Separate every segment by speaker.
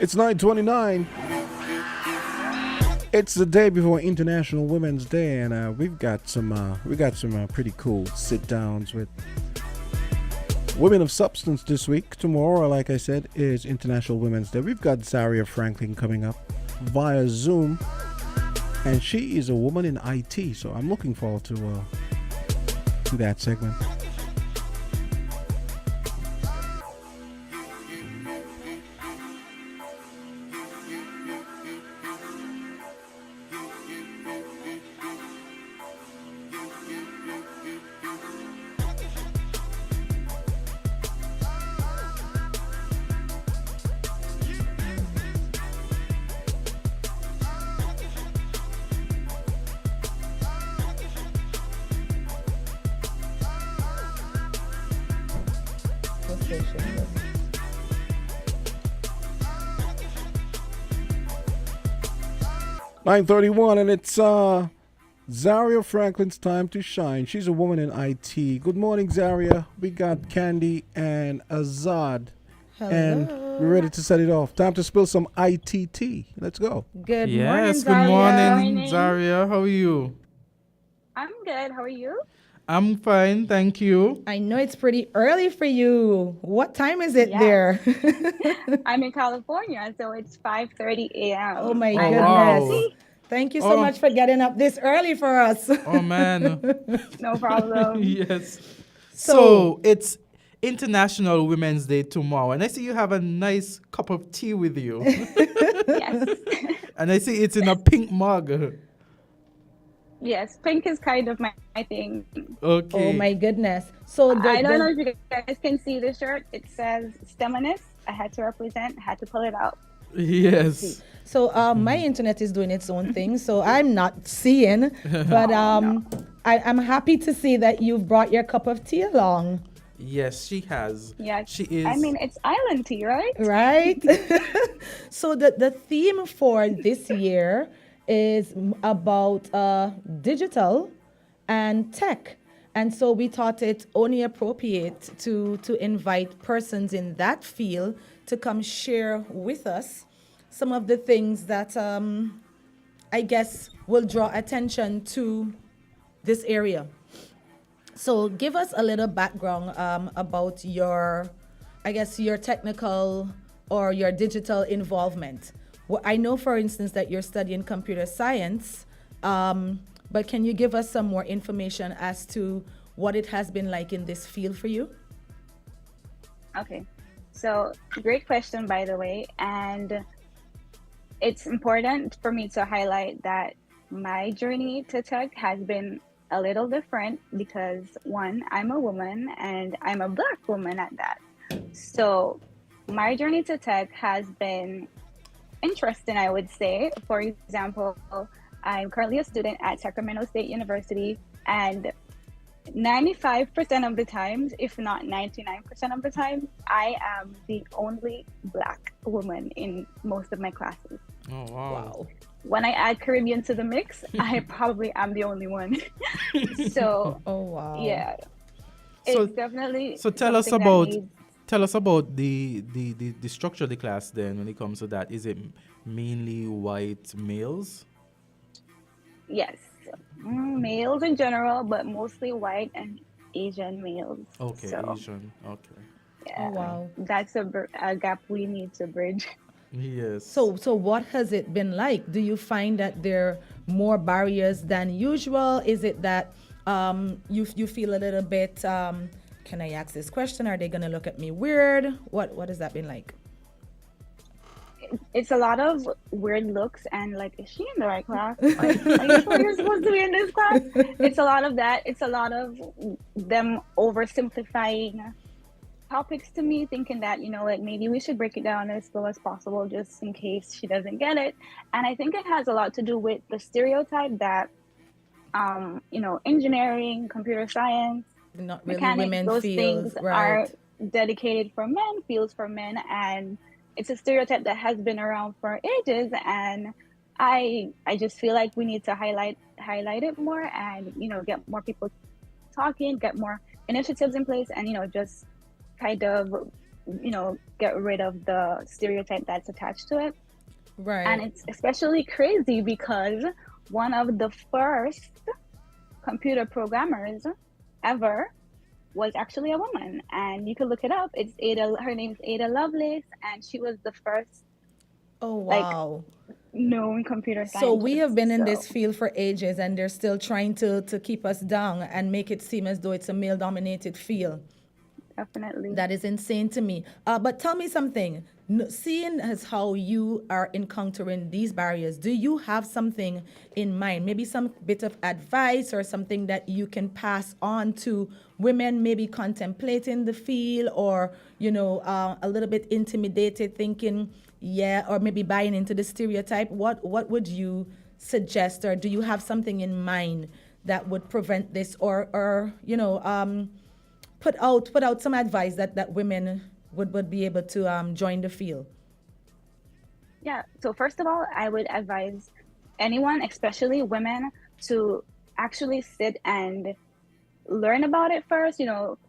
Speaker 1: It's 9:29. It's the day before International Women's Day, and we've got some pretty cool sit downs with women of substance this week. Tomorrow, like I said, is International Women's Day. We've got Zaire Franklin coming up via Zoom, and she is a woman in IT, so I'm looking forward to that segment. Nine 31, and it's Zaria Franklin's time to shine. She's a woman in IT. Good morning, Zaria. We got Candy and Azard.
Speaker 2: Hello.
Speaker 1: And we're ready to set it off. Time to spill some ITT. Let's go.
Speaker 2: Good morning,
Speaker 3: Yes,
Speaker 2: Zaria.
Speaker 3: good morning, Zaria. How are you?
Speaker 4: I'm good. How are you?
Speaker 3: I'm fine, thank you.
Speaker 2: I know it's pretty early for you. What time is it
Speaker 4: Yes.
Speaker 2: there?
Speaker 4: I'm in California, so it's 5:30 a.m.
Speaker 2: Oh my
Speaker 3: Oh,
Speaker 2: goodness.
Speaker 3: wow.
Speaker 2: Thank you so
Speaker 3: Oh.
Speaker 2: much for getting up this early for us.
Speaker 3: Oh man.
Speaker 4: No problem.
Speaker 3: Yes.
Speaker 2: So-
Speaker 3: So it's International Women's Day tomorrow, and I see you have a nice cup of tea with you.
Speaker 4: Yes.
Speaker 3: And I see it's in a pink mug.
Speaker 4: Yes, pink is kind of my thing.
Speaker 3: Okay.
Speaker 2: Oh my goodness. So
Speaker 4: I don't know if you guys can see the shirt. It says STEMinist. I had to represent, had to pull it out.
Speaker 3: Yes.
Speaker 2: So my internet is doing its own thing, so I'm not seeing. But I'm happy to see that you've brought your cup of tea along.
Speaker 3: Yes, she has.
Speaker 4: Yes.
Speaker 3: She is.
Speaker 4: I mean, it's island tea, right?
Speaker 2: Right? So the theme for this year is about digital and tech. And so we thought it only appropriate to invite persons in that field to come share with us some of the things that I guess will draw attention to this area. So give us a little background about your technical or your digital involvement. Well, I know, for instance, that you're studying computer science, but can you give us some more information as to what it has been like in this field for you?
Speaker 4: Okay. So, great question, by the way. And it's important for me to highlight that my journey to tech has been a little different because, one, I'm a woman and I'm a Black woman at that. So, my journey to tech has been interesting, I would say. For example, I'm currently a student at Sacramento State University, and 95% of the times, if not 99% of the time, I am the only Black woman in most of my classes.
Speaker 3: Oh wow.
Speaker 4: When I add Caribbean to the mix, I probably am the only one. So,
Speaker 2: Oh, wow.
Speaker 4: yeah,
Speaker 3: So-
Speaker 4: it's definitely.
Speaker 3: So tell us
Speaker 4: something that
Speaker 3: about
Speaker 4: needs-
Speaker 3: the structure of the class then when it comes to that. Is it mainly white males?
Speaker 4: Yes, males in general, but mostly white and Asian males.
Speaker 3: Okay,
Speaker 4: So,
Speaker 3: Asian. Okay.
Speaker 4: yeah,
Speaker 2: Oh, wow.
Speaker 4: that's a gap we need to bridge.
Speaker 3: Yes.
Speaker 2: So what has it been like? Do you find that there are more barriers than usual? Is it that you feel a little bit, can I ask this question? Are they going to look at me weird? What has that been like?
Speaker 4: It's a lot of weird looks and like, is she in the right class? Like, are you sure you're supposed to be in this class? It's a lot of that. It's a lot of them oversimplifying topics to me, thinking that, like maybe we should break it down as slow as possible just in case she doesn't get it. And I think it has a lot to do with the stereotype that, engineering, computer science,
Speaker 2: Not really
Speaker 4: mechanics,
Speaker 2: women
Speaker 4: those
Speaker 2: fields,
Speaker 4: things
Speaker 2: right?
Speaker 4: are dedicated for men, fields for men, and it's a stereotype that has been around for ages. And I just feel like we need to highlight it more, and get more people talking, get more initiatives in place, and just kind of get rid of the stereotype that's attached to it.
Speaker 2: Right.
Speaker 4: And it's especially crazy because one of the first computer programmers ever was actually a woman, and you can look it up. It's Ada. Her name's Ada Lovelace, and she was the first
Speaker 2: Oh,
Speaker 4: like
Speaker 2: wow.
Speaker 4: known computer scientist.
Speaker 2: So we have been in this
Speaker 4: So,
Speaker 2: field for ages, and they're still trying to keep us down and make it seem as though it's a male-dominated field.
Speaker 4: definitely.
Speaker 2: That is insane to me. But tell me something. Seeing as how you are encountering these barriers, do you have something in mind? Maybe some bit of advice or something that you can pass on to women maybe contemplating the field, or, a little bit intimidated thinking, yeah, or maybe buying into the stereotype. What would you suggest, or do you have something in mind that would prevent this, or put out some advice that women would be able to join the field?
Speaker 4: Yeah. So first of all, I would advise anyone, especially women, to actually sit and learn about it first.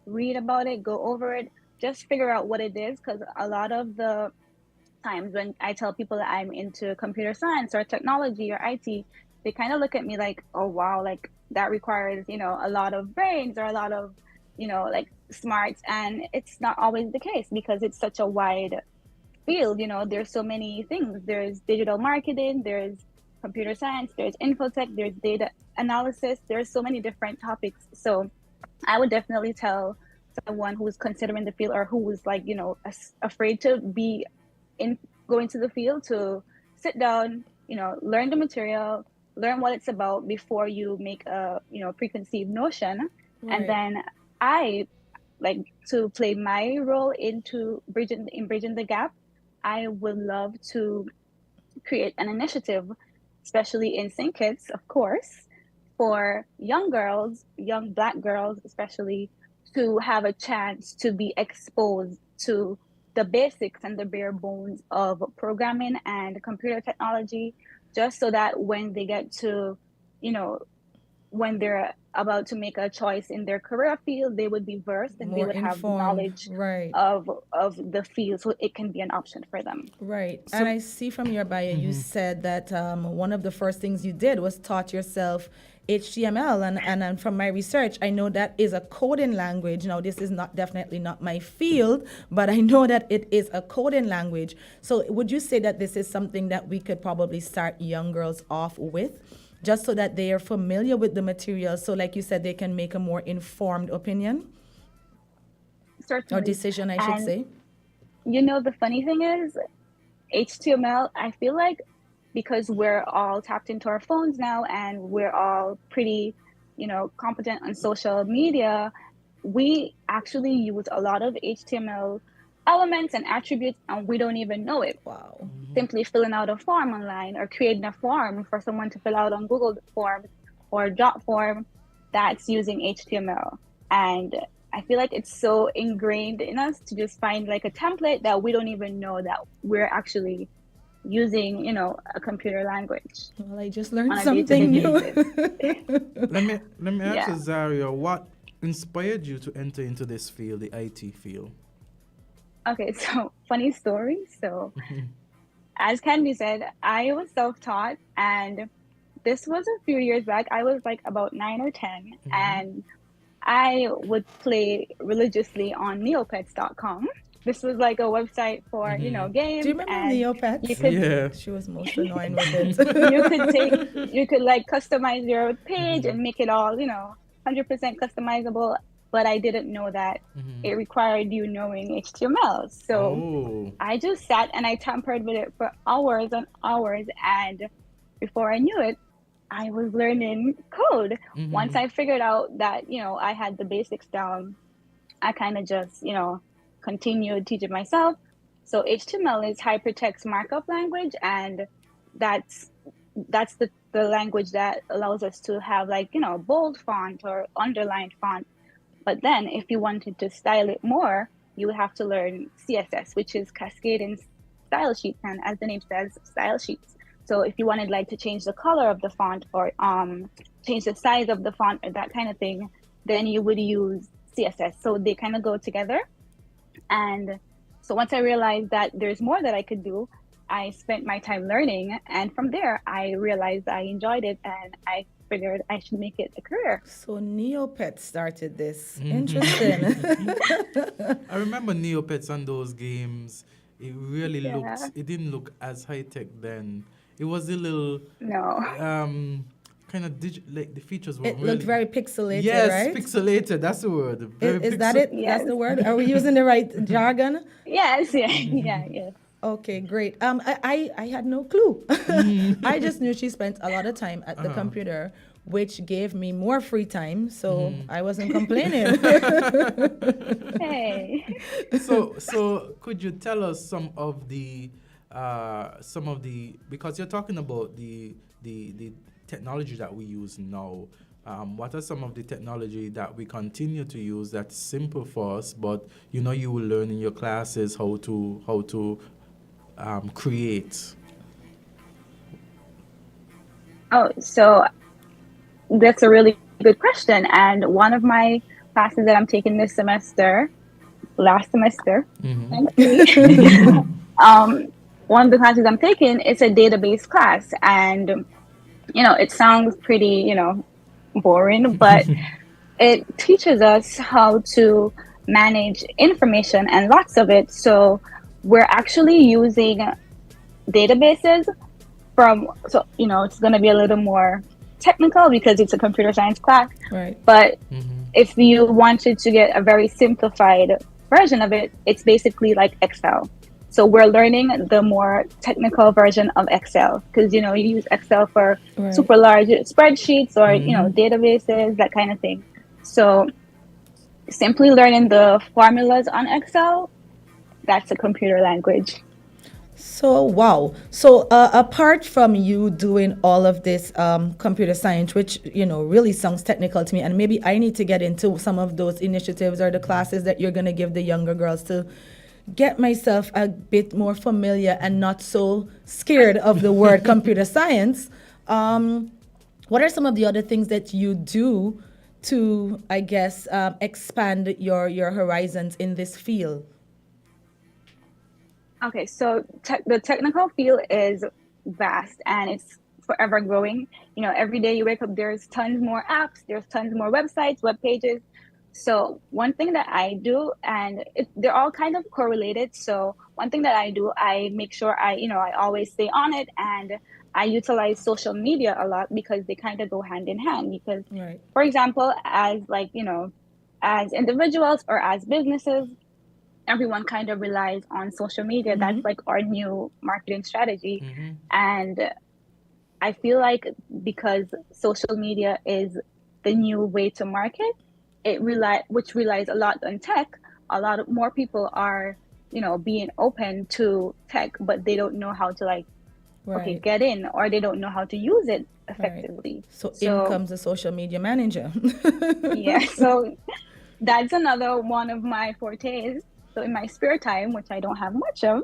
Speaker 4: Read about it, go over it, just figure out what it is. Because a lot of the times when I tell people that I'm into computer science or technology or IT, they kind of look at me like, oh wow, like that requires a lot of brains or a lot of like smarts, and it's not always the case because it's such a wide field. There's so many things. There's digital marketing, there's computer science, there's infotech, there's data analysis. There's so many different topics. So I would definitely tell someone who's considering the field, or who is like afraid to be in going to the field, to sit down, learn the material, learn what it's about before you make a preconceived notion.
Speaker 2: Right.
Speaker 4: And then I like to play my role into bridging the gap. I would love to create an initiative, especially in St. Kitts, of course, for young girls, young Black girls especially, to have a chance to be exposed to the basics and the bare bones of programming and computer technology, just so that when they get to, when they're about to make a choice in their career field, they would be versed and
Speaker 2: More
Speaker 4: they would have
Speaker 2: informed,
Speaker 4: knowledge
Speaker 2: right.
Speaker 4: of the field, so it can be an option for them.
Speaker 2: Right. And I see from your bio, you said that one of the first things you did was taught yourself HTML. And from my research, I know that is a coding language. Now, this is definitely not my field, but I know that it is a coding language. So would you say that this is something that we could probably start young girls off with, just so that they are familiar with the material, so like you said, they can make a more informed opinion?
Speaker 4: Certainly.
Speaker 2: Or decision, I should say.
Speaker 4: The funny thing is, HTML, I feel like, because we're all tapped into our phones now and we're all pretty, competent on social media, we actually use a lot of HTML elements and attributes, and we don't even know it.
Speaker 2: Wow.
Speaker 4: Simply filling out a form online or creating a form for someone to fill out on Google Forms or Jotform, that's using HTML. And I feel like it's so ingrained in us to just find like a template that we don't even know that we're actually using, a computer language.
Speaker 2: Well, I just learned
Speaker 4: on a
Speaker 2: something
Speaker 4: day-to-day
Speaker 2: new.
Speaker 3: Let me ask
Speaker 4: Yeah.
Speaker 3: you, Zaria, what inspired you to enter into this field, the IT field?
Speaker 4: Okay, so funny story. So as Candy said, I was self-taught, and this was a few years back. I was like about 9 or 10, and I would play religiously on neopets.com. This was like a website for, games.
Speaker 2: Do you remember
Speaker 4: and
Speaker 2: Neopets?
Speaker 4: you could,
Speaker 3: Yeah.
Speaker 2: She was most annoying with it.
Speaker 4: you could like customize your page and make it all, 100% customizable. But I didn't know that it required you knowing HTML. So I just sat and I tampered with it for hours and hours. And before I knew it, I was learning code. Once I figured out that, I had the basics down, I kind of just, continued teaching myself. So HTML is hypertext markup language, and that's the language that allows us to have like, bold font or underlined font. But then if you wanted to style it more, you would have to learn CSS, which is cascading style sheets, and as the name says, style sheets. So if you wanted like to change the color of the font or change the size of the font or that kind of thing, then you would use CSS. So they kind of go together. And So once I realized that there's more that I could do, I spent my time learning. And from there, I realized I enjoyed it and I figured I should make it a career.
Speaker 2: So Neopet started this.
Speaker 3: Mm-hmm.
Speaker 2: Interesting.
Speaker 3: I remember Neopets on those games. It really
Speaker 4: Yeah.
Speaker 3: it didn't look as high tech then. It was a little
Speaker 4: No.
Speaker 3: kind of like the features were
Speaker 2: It
Speaker 3: really
Speaker 2: looked very pixelated,
Speaker 3: yes,
Speaker 2: right?
Speaker 3: pixelated. That's the word. Very
Speaker 2: Is that it?
Speaker 4: Yes.
Speaker 2: That's the word? Are we using the right jargon?
Speaker 4: Yes. Yeah. Yeah. Yes.
Speaker 2: Okay, great. I had no clue. I just knew she spent a lot of time at the computer, which gave me more free time, so I wasn't complaining.
Speaker 4: Hey.
Speaker 3: So could you tell us some of the because you're talking about the technology that we use now. What are some of the technology that we continue to use that's simple for us, but you know you will learn in your classes how to create?
Speaker 4: Oh, so that's a really good question. And one of my classes that I'm taking this semester, last semester, thankfully, one of the classes I'm taking is a database class. And, it sounds pretty, boring, but it teaches us how to manage information and lots of it. So we're actually using databases it's going to be a little more technical because it's a computer science class.
Speaker 2: Right.
Speaker 4: But if you wanted to get a very simplified version of it, it's basically like Excel. So we're learning the more technical version of Excel because, you use Excel for super large spreadsheets or, databases, that kind of thing. So simply learning the formulas on Excel, that's a computer language.
Speaker 2: So, wow. So, apart from you doing all of this computer science, which, really sounds technical to me, and maybe I need to get into some of those initiatives or the classes that you're going to give the younger girls to get myself a bit more familiar and not so scared of the word computer science. What are some of the other things that you do to, I guess, expand your horizons in this field?
Speaker 4: Okay, so the technical field is vast and it's forever growing. Every day you wake up, there's tons more apps, there's tons more websites, web pages. So one thing that I do, and they're all kind of correlated. So one thing that I do, I make sure I always stay on it, and I utilize social media a lot because they kind of go hand in hand. Because, for example, as as individuals or as businesses, everyone kind of relies on social media. That's like our new marketing strategy. And I feel like because social media is the new way to market, which relies a lot on tech, a lot of more people are, being open to tech, but they don't know how to get in, or they don't know how to use it effectively.
Speaker 2: So in comes the social media manager.
Speaker 4: Yeah, so that's another one of my fortes. So in my spare time, which I don't have much of,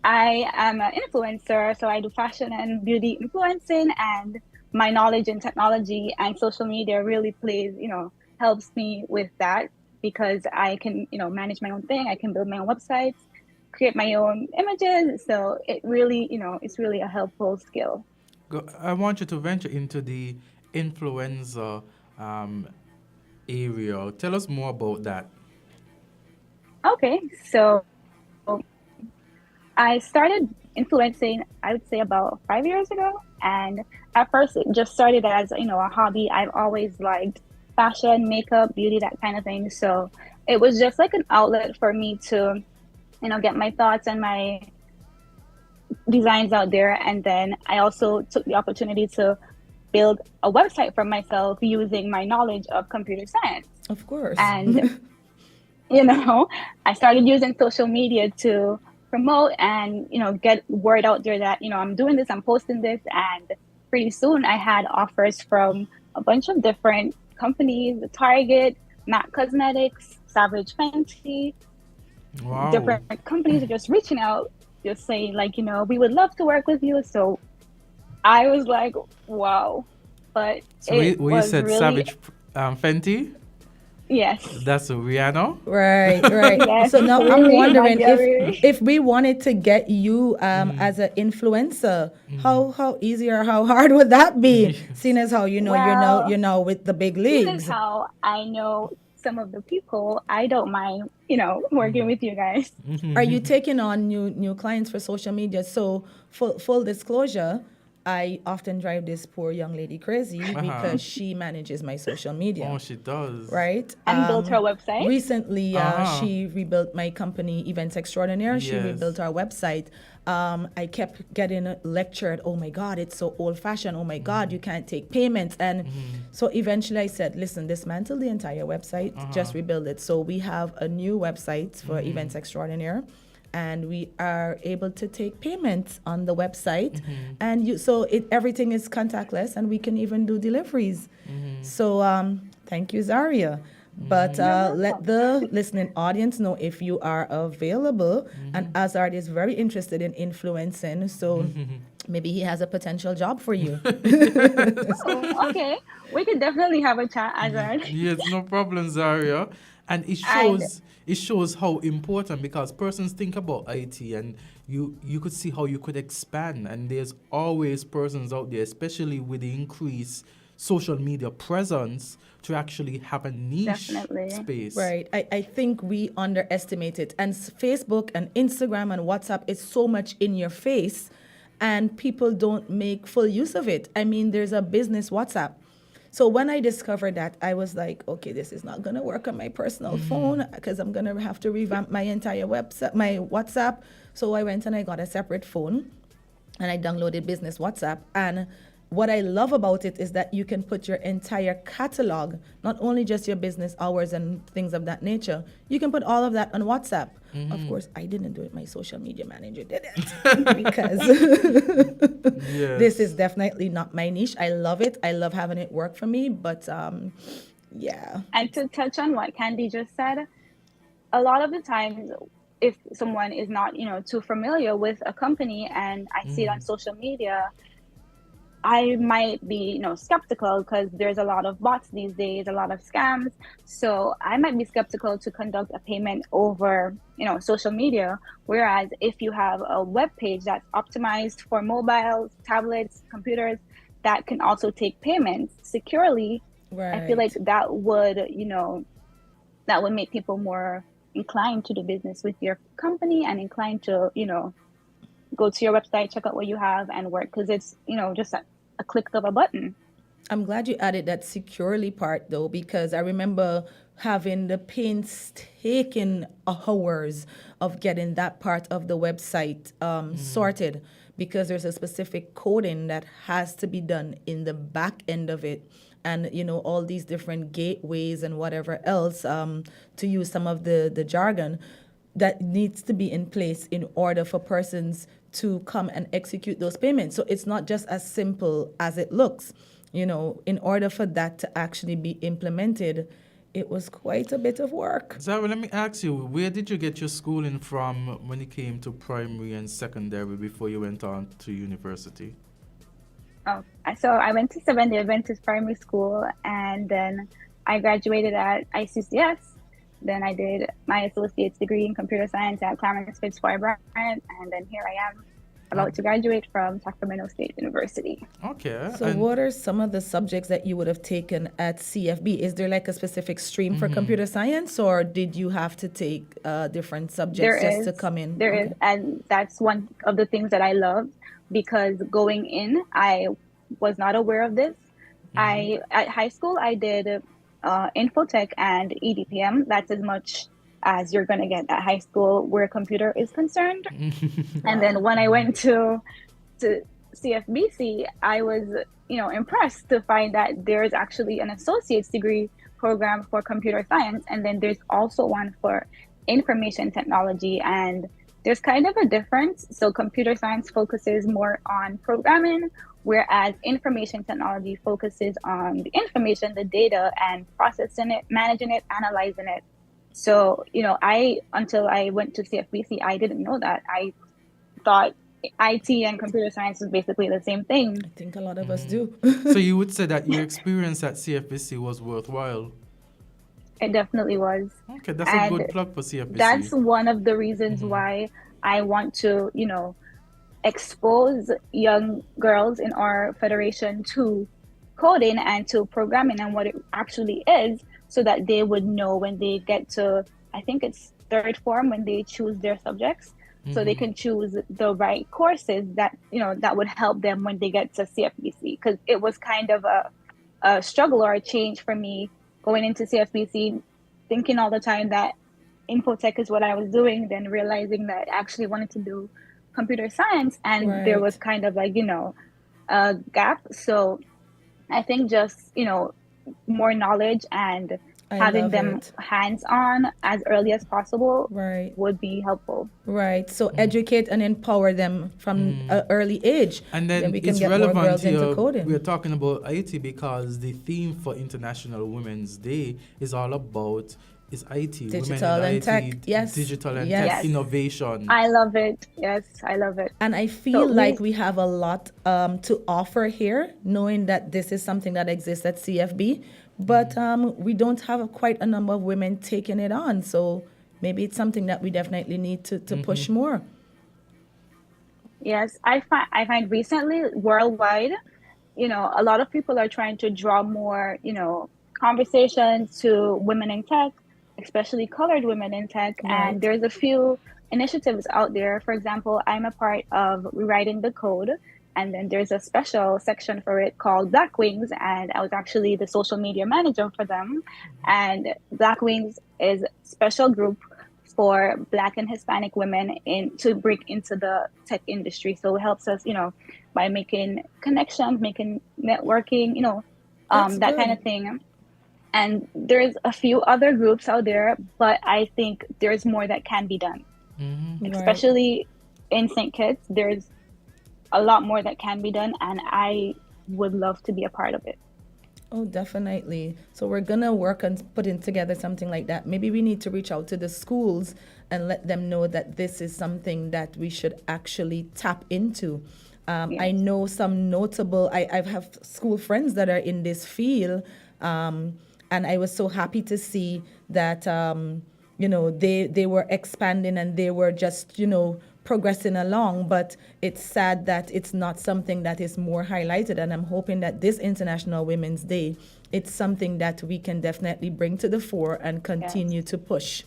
Speaker 4: I am an influencer. So I do fashion and beauty influencing, and my knowledge in technology and social media really helps me with that because I can, manage my own thing. I can build my own websites, create my own images. So it really, it's really a helpful skill.
Speaker 3: I want you to venture into the influencer area. Tell us more about that.
Speaker 4: Okay, so I started influencing, I would say about 5 years ago. And at first it just started as, a hobby. I've always liked fashion, makeup, beauty, that kind of thing. So it was just like an outlet for me to, get my thoughts and my designs out there. And then I also took the opportunity to build a website for myself using my knowledge of computer science.
Speaker 2: Of course.
Speaker 4: And, I started using social media to promote and, get word out there that, I'm doing this, I'm posting this. And pretty soon I had offers from a bunch of different companies, Target, MAC Cosmetics, Savage Fenty.
Speaker 3: Wow.
Speaker 4: Different companies are just reaching out, just saying we would love to work with you. So I was like, wow. But
Speaker 3: so we said really Savage Fenty?
Speaker 4: Yes.
Speaker 3: That's Rihanna.
Speaker 2: Right, right.
Speaker 4: Yes.
Speaker 2: So now I'm
Speaker 4: Riri,
Speaker 2: wondering
Speaker 4: Nadia Riri.
Speaker 2: if we wanted to get you as an influencer, how easy or how hard would that be? Seeing as how
Speaker 4: Well,
Speaker 2: you're now with the big
Speaker 4: seeing as
Speaker 2: leagues.
Speaker 4: how I know some of the people, I don't mind, working with you guys.
Speaker 2: Are you taking on new clients for social media? So full disclosure, I often drive this poor young lady crazy
Speaker 3: Uh-huh.
Speaker 2: because she manages my social media.
Speaker 3: Oh, she does.
Speaker 2: Right?
Speaker 4: And built her website.
Speaker 2: Recently,
Speaker 3: Uh-huh.
Speaker 2: she rebuilt my company, Events Extraordinaire. She
Speaker 3: Yes.
Speaker 2: rebuilt our website. I kept getting lectured, oh my God, it's so old fashioned. Oh my God, you can't take payments. And so eventually I said, listen, dismantle the entire website, just rebuild it. So we have a new website for Events Extraordinaire. And we are able to take payments on the website, and everything is contactless, and we can even do deliveries. So thank you, Zaria. But let the listening audience know if you are available. And Azard is very interested in influencing, so maybe he has a potential job for you.
Speaker 4: Oh, okay. We could definitely have a chat, Azard.
Speaker 3: Yes, no problem, Zaria. And
Speaker 4: And
Speaker 3: it shows how important, because persons think about IT, and you could see how you could expand, and there's always persons out there, especially with the increased social media presence, to actually have a niche
Speaker 4: Definitely.
Speaker 3: space.
Speaker 2: Right. I think we underestimate it. And Facebook and Instagram and WhatsApp is so much in your face, and people don't make full use of it. I mean, there's a business WhatsApp. So when I discovered that, I was like, okay, this is not going to work on my personal phone because I'm going to have to revamp my entire website, my WhatsApp. So I went and I got a separate phone and I downloaded business WhatsApp. And what I love about it is that you can put your entire catalog, not only just your business hours and things of that nature, you can put all of that on WhatsApp. Of course, I didn't do it. My social media manager did it because
Speaker 3: Yes.
Speaker 2: this is definitely not my niche. I love it. I love having it work for me. But yeah.
Speaker 4: and to touch on what Candy just said, a lot of the times if someone is not, too familiar with a company and I see it on social media, I might be, skeptical because there's a lot of bots these days, a lot of scams. So I might be skeptical to conduct a payment over, social media. Whereas if you have a web page that's optimized for mobiles, tablets, computers, that can also take payments securely, I feel like that would, that would make people more inclined to do business with your company and inclined to, go to your website, check out what you have and work, because it's, just a click of a button.
Speaker 2: I'm glad you added that securely part though, because I remember having the painstaking hours of getting that part of the website sorted, because there's a specific coding that has to be done in the back end of it. And all these different gateways and whatever else, to use some of the jargon that needs to be in place in order for persons to come and execute those payments. So it's not just as simple as it looks. In order for that to actually be implemented, it was quite a bit of work.
Speaker 3: Zara, let me ask you, where did you get your schooling from when you came to primary and secondary before you went on to university?
Speaker 4: Oh, so I went to Seventh-day Adventist Primary School, and then I graduated at ICCS. Then I did my associate's degree in computer science at Clarence Fitzroy Bryant, and then here I am, about to graduate from Sacramento State University.
Speaker 3: Okay.
Speaker 2: So what are some of the subjects that you would have taken at CFB? Is there like a specific stream for computer science, or did you have to take different subjects to come in?
Speaker 4: There is, and that's one of the things that I loved, because going in, I was not aware of this. At high school, I did infotech and EDPM. That's as much as you're going to get at high school where computer is concerned. And then when I went to CFBC, I was, impressed to find that there's actually an associate's degree program for computer science. And then there's also one for information technology. And there's kind of a difference. So computer science focuses more on programming, whereas information technology focuses on the information, the data, and processing it, managing it, analyzing it. So, until I went to CFBC, I didn't know that. I thought IT and computer science was basically the same thing.
Speaker 2: I think a lot of us do.
Speaker 3: So you would say that your experience at CFBC was worthwhile?
Speaker 4: It definitely was.
Speaker 3: Okay, that's a
Speaker 4: And
Speaker 3: good plug for CFBC.
Speaker 4: that's one of the reasons
Speaker 3: Mm-hmm.
Speaker 4: why I want to, expose young girls in our federation to coding and to programming and what it actually is, so that they would know when they get to, I think it's third form, when they choose their subjects, so they
Speaker 3: Mm-hmm.
Speaker 4: can choose the right courses that, that would help them when they get to CFBC. Because it was kind of a struggle or a change for me going into CFBC, thinking all the time that infotech is what I was doing, then realizing that I actually wanted to do computer science, and there was
Speaker 2: Right.
Speaker 4: kind of like, a gap. So I think just, more knowledge and
Speaker 2: I
Speaker 4: having
Speaker 2: love
Speaker 4: them
Speaker 2: it.
Speaker 4: hands on as early as possible
Speaker 2: Right.
Speaker 4: would be helpful.
Speaker 2: Right. So educate and empower them from
Speaker 3: Mm.
Speaker 2: an early age.
Speaker 3: And
Speaker 2: Then
Speaker 3: then
Speaker 2: we can
Speaker 3: it's
Speaker 2: get more
Speaker 3: relevant
Speaker 2: girls into
Speaker 3: here. We're
Speaker 2: coding.
Speaker 3: talking about IT because the theme for International Women's Day is all about is IT, women in
Speaker 2: Digital and tech.
Speaker 3: IT,
Speaker 2: Yes.
Speaker 3: digital and tech
Speaker 2: Yes.
Speaker 4: Yes,
Speaker 3: innovation.
Speaker 4: I love it. Yes, I love it.
Speaker 2: And I
Speaker 4: So
Speaker 2: feel
Speaker 4: we,
Speaker 2: like we have a lot to offer here, knowing that this is something that exists at CFB, but we don't have quite a number of women taking it on. So maybe it's something that we definitely need to push more.
Speaker 4: yes, I find recently worldwide, a lot of people are trying to draw more, conversations to women in tech, especially colored women in tech. And
Speaker 2: Right.
Speaker 4: there's a few initiatives out there. For example, I'm a part of Rewriting the Code, and then there's a special section for it called Black Wings, and I was actually the social media manager for them. And Black Wings is a special group for Black and Hispanic women in to break into the tech industry. So it helps us, by making connections, making networking,
Speaker 2: That's
Speaker 4: that kind
Speaker 2: good.
Speaker 4: of thing. And there's a few other groups out there, but I think there's more that can be done,
Speaker 2: Right.
Speaker 4: especially in St. Kitts. There's a lot more that can be done, and I would love to be a part of it.
Speaker 2: Oh, definitely. So we're gonna work on putting together something like that. Maybe we need to reach out to the schools and let them know that this is something that we should actually tap into. I
Speaker 4: Yes.
Speaker 2: know some notable. I have school friends that are in this field, and I was so happy to see that they were expanding and they were just progressing along. But it's sad that it's not something that is more highlighted, and I'm hoping that this International Women's Day, it's something that we can definitely bring to the fore and
Speaker 4: Yes.
Speaker 2: continue to push.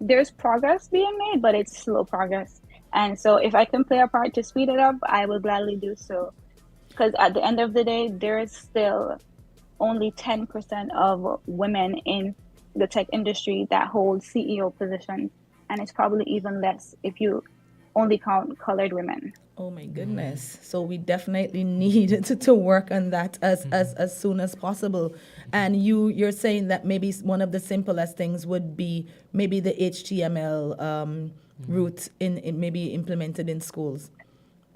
Speaker 4: There's progress being made, but it's slow progress. And so if I can play a part to speed it up, I will gladly do so. Because at the end of the day, there is still only 10% of women in the tech industry that hold CEO positions. And it's probably even less if you only count colored women.
Speaker 2: Oh my goodness. So we definitely need to work on that as soon as possible. And you're saying that maybe one of the simplest things would be maybe the HTML route in maybe implemented in schools.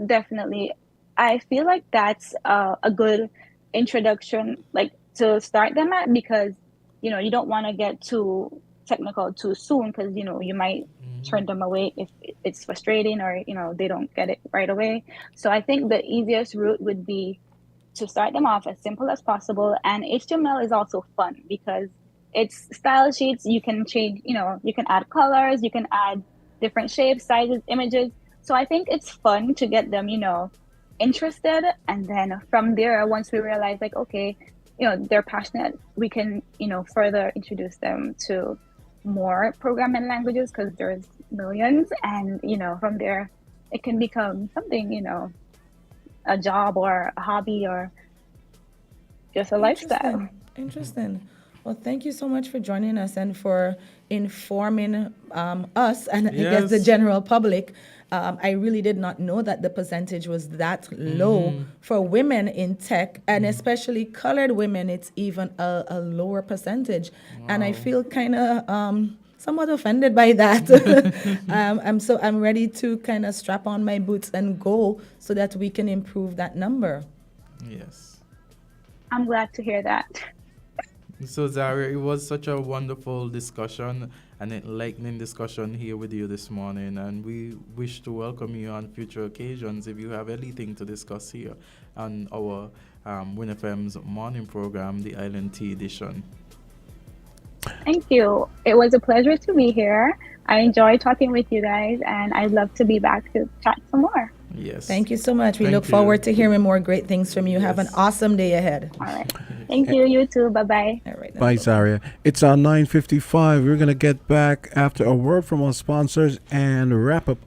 Speaker 4: Definitely. I feel like that's a good introduction, like to start them at, because you don't want to get too technical too soon, because you might turn them away if it's frustrating, or they don't get it right away. So I think the easiest route would be to start them off as simple as possible. And HTML is also fun because it's style sheets. You can change, you can add colors, you can add different shapes, sizes, images. So I think it's fun to get them, interested. And then from there, once we realize like, okay, they're passionate, we can, further introduce them to more programming languages, because there's millions. And, from there, it can become something, a job or a hobby or just a lifestyle.
Speaker 2: Interesting. Interesting. Well, thank you so much for joining us and for informing us and I guess the
Speaker 3: Yes.
Speaker 2: general public. I really did not know that the percentage was that low for women in tech, and especially colored women. It's even a lower percentage, and I
Speaker 3: Wow.
Speaker 2: feel kind of somewhat offended by that. I'm ready to kind of strap on my boots and go so that we can improve that number.
Speaker 3: Yes.
Speaker 4: I'm glad to hear that.
Speaker 3: So, Zaire, it was such a wonderful discussion, an enlightening discussion here with you this morning, and we wish to welcome you on future occasions if you have anything to discuss here on our WinFM's morning program, the Island Tea Edition.
Speaker 4: Thank you. It was a pleasure to be here. I enjoyed talking with you guys, and I'd love to be back to chat some more.
Speaker 3: Yes.
Speaker 2: Thank you so much. We
Speaker 3: Thank
Speaker 2: look
Speaker 3: you.
Speaker 2: forward to hearing more great things from you. Have an
Speaker 3: Yes.
Speaker 2: awesome day ahead.
Speaker 4: All right. Thank you. You too. Bye bye.
Speaker 2: All right.
Speaker 1: Bye, Zaria. It's on 9:55. We're going to get back after a word from our sponsors and wrap up